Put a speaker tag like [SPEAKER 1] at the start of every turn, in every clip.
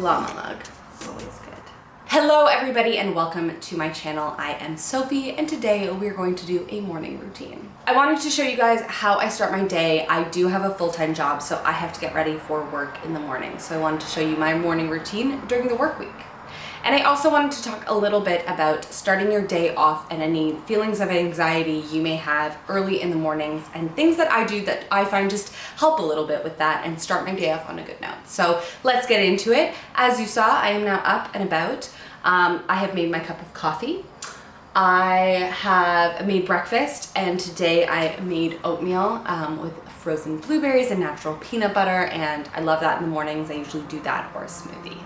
[SPEAKER 1] Llama mug, always good. Hello everybody and welcome to my channel. I am Sophie and today we're going to do a morning routine. I wanted to show you guys how I start my day. I do have a full-time job, so I have to get ready for work in the morning. So I wanted to show you my morning routine during the work week. And I also wanted to talk a little bit about starting your day off and any feelings of anxiety you may have early in the mornings and things that I do that I find just help a little bit with that and start my day off on a good note. So let's get into it. As you saw, I am now up and about. I have made my cup of coffee. I have made breakfast, and today I made oatmeal with frozen blueberries and natural peanut butter, and I love that in the mornings. I usually do that or a smoothie.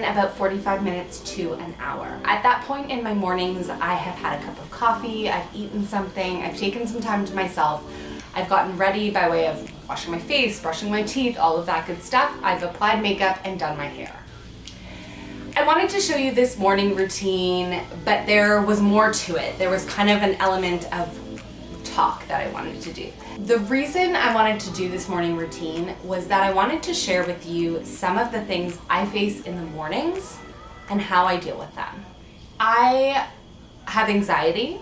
[SPEAKER 1] About 45 minutes to an hour. At that point in my mornings, I have had a cup of coffee, I've eaten something, I've taken some time to myself, I've gotten ready by way of washing my face, brushing my teeth, all of that good stuff. I've applied makeup and done my hair. I wanted to show you this morning routine, but there was more to it. There was kind of an element of talk that I wanted to do. The reason I wanted to do this morning routine was that I wanted to share with you some of the things I face in the mornings and how I deal with them. I have anxiety,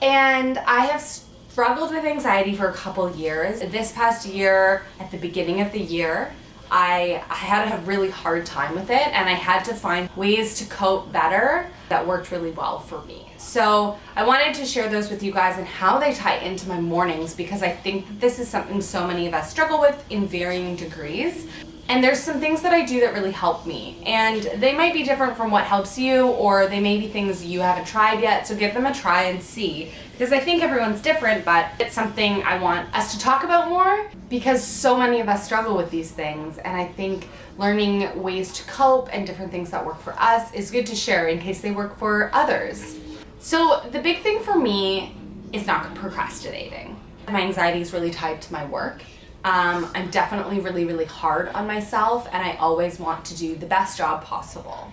[SPEAKER 1] and I have struggled with anxiety for a couple years. This past year, at the beginning of the year, I had a really hard time with it, and I had to find ways to cope better that worked really well for me. So I wanted to share those with you guys and how they tie into my mornings, because I think that this is something so many of us struggle with in varying degrees. And there's some things that I do that really help me, and they might be different from what helps you, or they may be things you haven't tried yet, so give them a try and see. Because I think everyone's different, but it's something I want us to talk about more, because so many of us struggle with these things, and I think learning ways to cope and different things that work for us is good to share in case they work for others. So the big thing for me is not procrastinating. My anxiety is really tied to my work. I'm definitely really hard on myself, and I always want to do the best job possible.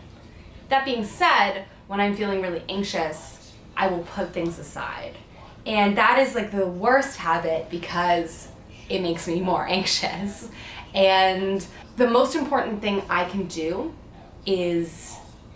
[SPEAKER 1] That being said, when I'm feeling really anxious, I will put things aside. And that is like the worst habit because it makes me more anxious. And the most important thing I can do is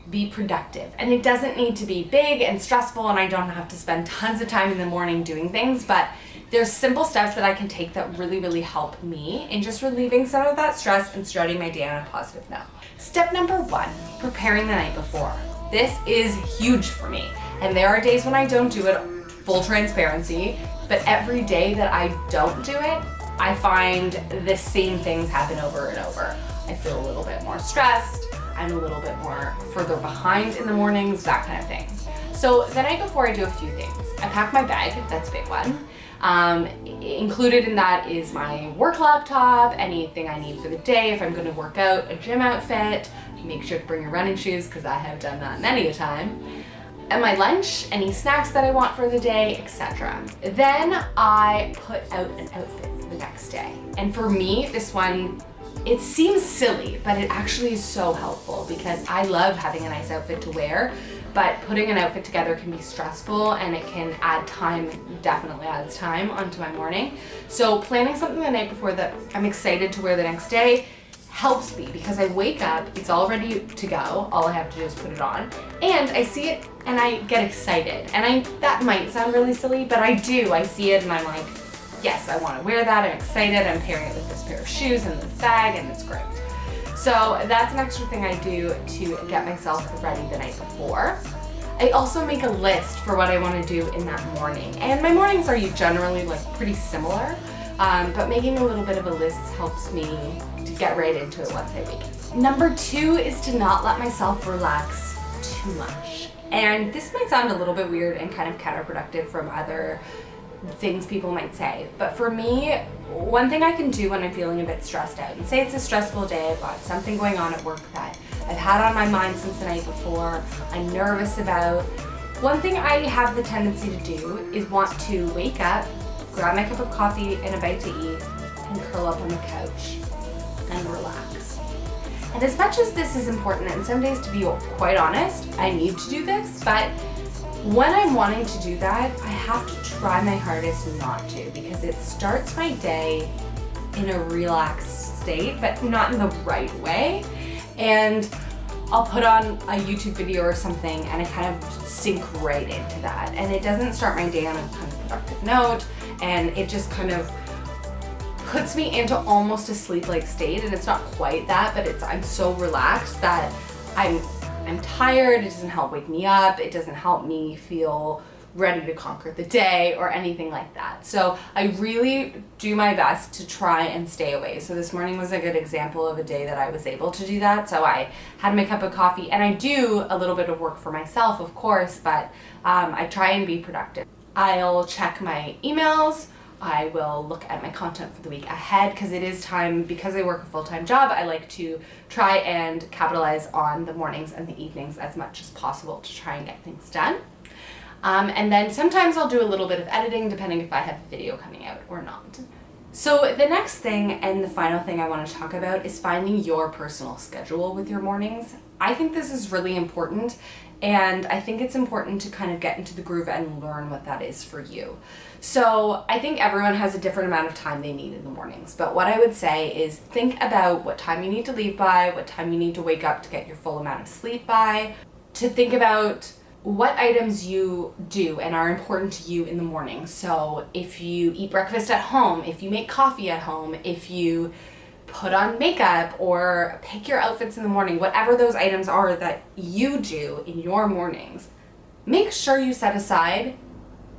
[SPEAKER 1] be productive. And it doesn't need to be big and stressful, and I don't have to spend tons of time in the morning doing things, but there's simple steps that I can take that really help me in just relieving some of that stress and starting my day on a positive note. Step number 1, preparing the night before. This is huge for me. And there are days when I don't do it, full transparency, but every day that I don't do it, I find the same things happen over and over. I feel a little bit more stressed, I'm a little bit more further behind in the mornings, that kind of thing. So the night before I do a few things. I pack my bag, that's a big one. Included in that is my work laptop, anything I need for the day, if I'm going to work out, a gym outfit, make sure to bring your running shoes because I have done that many a time, and my lunch, any snacks that I want for the day, etc. Then I put out an outfit for the next day. And for me, this one, it seems silly, but it actually is so helpful because I love having a nice outfit to wear, but putting an outfit together can be stressful and it can add time, definitely adds time onto my morning. So planning something the night before that I'm excited to wear the next day helps me because I wake up, it's all ready to go, all I have to do is put it on, and I see it and I get excited. And that might sound really silly, but I do. I see it and I'm like, yes, I want to wear that, I'm excited, I'm pairing it with this pair of shoes and this bag, and it's great. So that's an extra thing I do to get myself ready the night before. I also make a list for what I want to do in that morning. And my mornings are generally pretty similar, but making a little bit of a list helps me to get right into it once I wake up. Number 2 is to not let myself relax too much. And this might sound a little bit weird and kind of counterproductive from other things people might say, but for me, one thing I can do when I'm feeling a bit stressed out, and say it's a stressful day, I've got something going on at work that I've had on my mind since the night before, I'm nervous about, one thing I have the tendency to do is want to wake up, grab my cup of coffee and a bite to eat, and curl up on the couch and relax. And as much as this is important, and some days, to be quite honest, I need to do this, but when I'm wanting to do that, I have to try my hardest not to, because it starts my day in a relaxed state, but not in the right way. And I'll put on a YouTube video or something and I kind of sink right into that. And it doesn't start my day on a kind of productive note, and it just kind of puts me into almost a sleep-like state. And it's not quite that, but I'm so relaxed that I'm tired, it doesn't help wake me up, it doesn't help me feel ready to conquer the day or anything like that. So I really do my best to try and stay away. So this morning was a good example of a day that I was able to do that. So I had my cup of coffee, and I do a little bit of work for myself, of course, but I try and be productive. I'll check my emails, I will look at my content for the week ahead, because it is time, because I work a full-time job, I like to try and capitalize on the mornings and the evenings as much as possible to try and get things done. And then sometimes I'll do a little bit of editing depending if I have a video coming out or not. So the next thing and the final thing I want to talk about is finding your personal schedule with your mornings. I think this is really important, and I think it's important to kind of get into the groove and learn what that is for you. So I think everyone has a different amount of time they need in the mornings, but what I would say is think about what time you need to leave by, what time you need to wake up to get your full amount of sleep by, to think about what items you do and are important to you in the morning. So if you eat breakfast at home, if you make coffee at home, if you put on makeup or pick your outfits in the morning, whatever those items are that you do in your mornings, make sure you set aside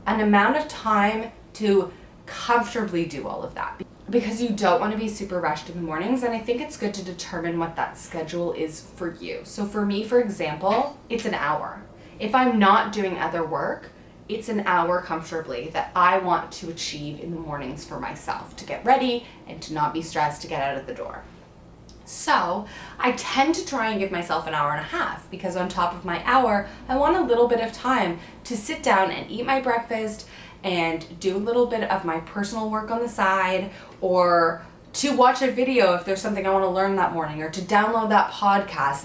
[SPEAKER 1] an amount of time to comfortably do all of that. because you don't want to be super rushed in the mornings. And I think it's good to determine what that schedule is for you. So for me, for example, it's an hour. If I'm not doing other work, it's an hour comfortably that I want to achieve in the mornings for myself, to get ready and to not be stressed to get out of the door. So I tend to try and give myself an hour and a half, because on top of my hour, I want a little bit of time to sit down and eat my breakfast and do a little bit of my personal work on the side, or to watch a video if there's something I want to learn that morning, or to download that podcast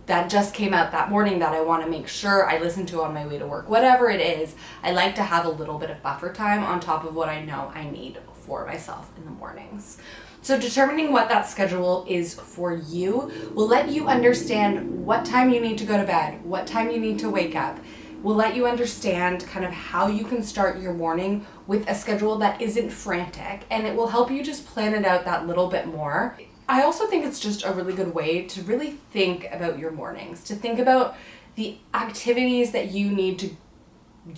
[SPEAKER 1] that just came out that morning that I want to make sure I listen to on my way to work. Whatever it is, I like to have a little bit of buffer time on top of what I know I need for myself in the mornings. So determining what that schedule is for you will let you understand what time you need to go to bed, what time you need to wake up, will let you understand kind of how you can start your morning with a schedule that isn't frantic, and it will help you just plan it out that little bit more. I also think it's just a really good way to really think about your mornings, to think about the activities that you need to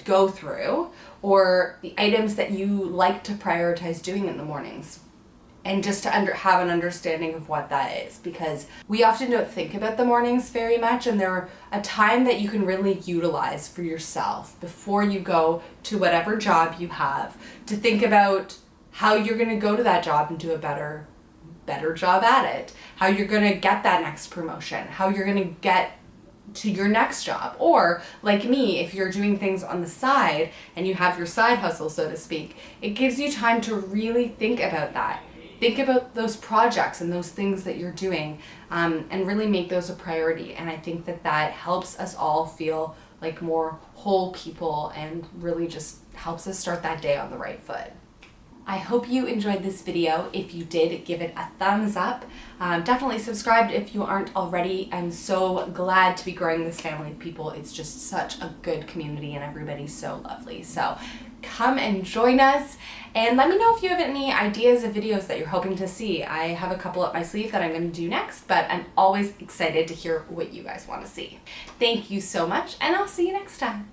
[SPEAKER 1] go through, or the items that you like to prioritize doing in the mornings. And just to have an understanding of what that is, because we often don't think about the mornings very much, and they're a time that you can really utilize for yourself before you go to whatever job you have, to think about how you're going to go to that job and do a better job at it, how you're going to get that next promotion, how you're going to get to your next job. Or like me, if you're doing things on the side and you have your side hustle, so to speak, it gives you time to really think about that. Think about those projects and those things that you're doing, and really make those a priority. And I think that helps us all feel like more whole people, and really just helps us start that day on the right foot. I hope you enjoyed this video. If you did, give it a thumbs up. Definitely subscribe if you aren't already. I'm so glad to be growing this family of people. It's just such a good community and everybody's so lovely. So come and join us, and let me know if you have any ideas of videos that you're hoping to see. I have a couple up my sleeve that I'm going to do next, but I'm always excited to hear what you guys want to see. Thank you so much, and I'll see you next time.